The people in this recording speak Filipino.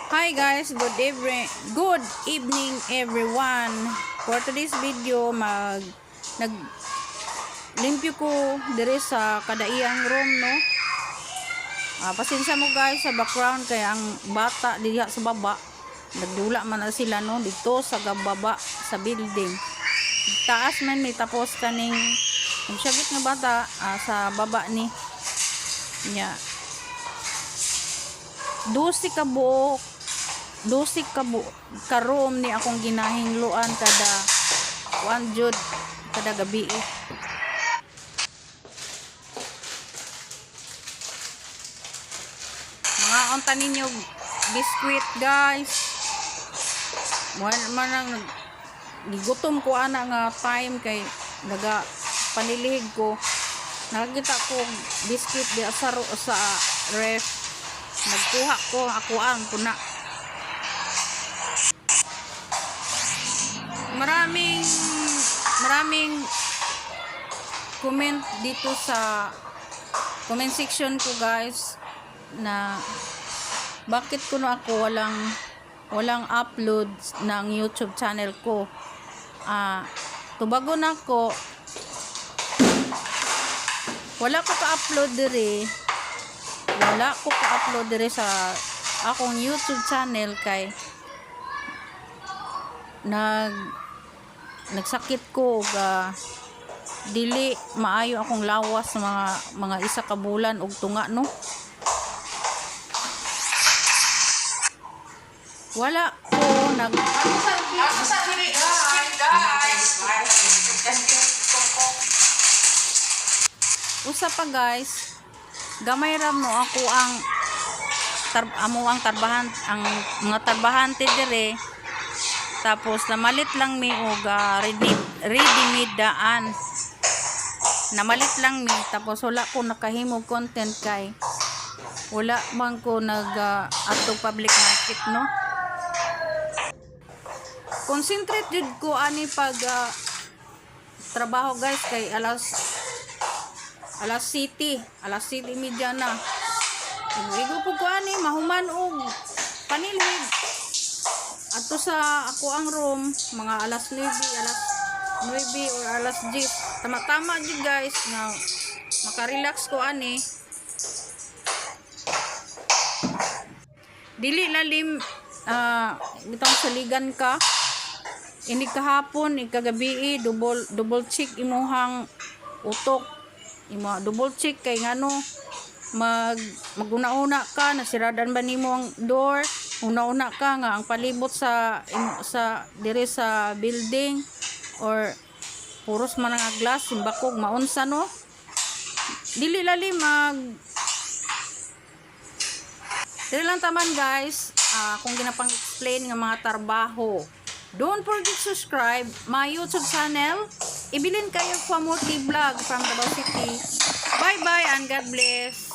Hi guys, good evening everyone. For today's video, naglimpyo ko dire sa kadaiyang room, no. Pasensya mo guys sa background kaya ang bata diha sa baba nagdula man na sila, no, dito sa baba sa building. Taas man may tapos kaning syagit nga bata sa baba ni nya. 12 ka room ni akong ginahingluan kada 1 jud kada gabi. Mga unta ninyo biskwit guys. Man gigutom ko ana nga time kay naga panilihig ko. Nakakita ko biskwit di sa ref. Nagkuha ko akuan kuna. Maraming comment dito sa comment section ko guys na bakit kuno ako walang upload ng YouTube channel ko. Tubago na ako, wala ko ka-upload dire sa akong YouTube channel kay nagsakit ko ga dili maayo akong lawas sa mga isa ka bulan og tunga, no. Wala ko usa pa guys, gamay ram no ako ang mga tarbahante dire. Tapos namalit lang mi og ready-made daan. Namalit lang mi tapos wala ko nakahimog content kay wala man ko atong public market, no. Concentrate jud ko ani pag trabaho guys kay alas 7 media na. Igo po ko ani mahuman og panilhig ato sa ako ang room mga alas 9 or alas 10. Tama jud guys nga maka-relax ko ani. Dili lalim bitong saligan ka. Ini kahapon, ikagabi, double check imuhang utok. Double check kay ngano maguna-una ka nasiradan ba nimo ang door, una-una ka nga ang palibot sa dire sa building or puros man nga glass simbakog maunsa, no. Dili lalim dili lang taman guys kung ginapang explain nga mga trabaho. Don't forget to subscribe my YouTube channel. Ibilin kayo for more vlog from Davao City. Bye bye and God bless.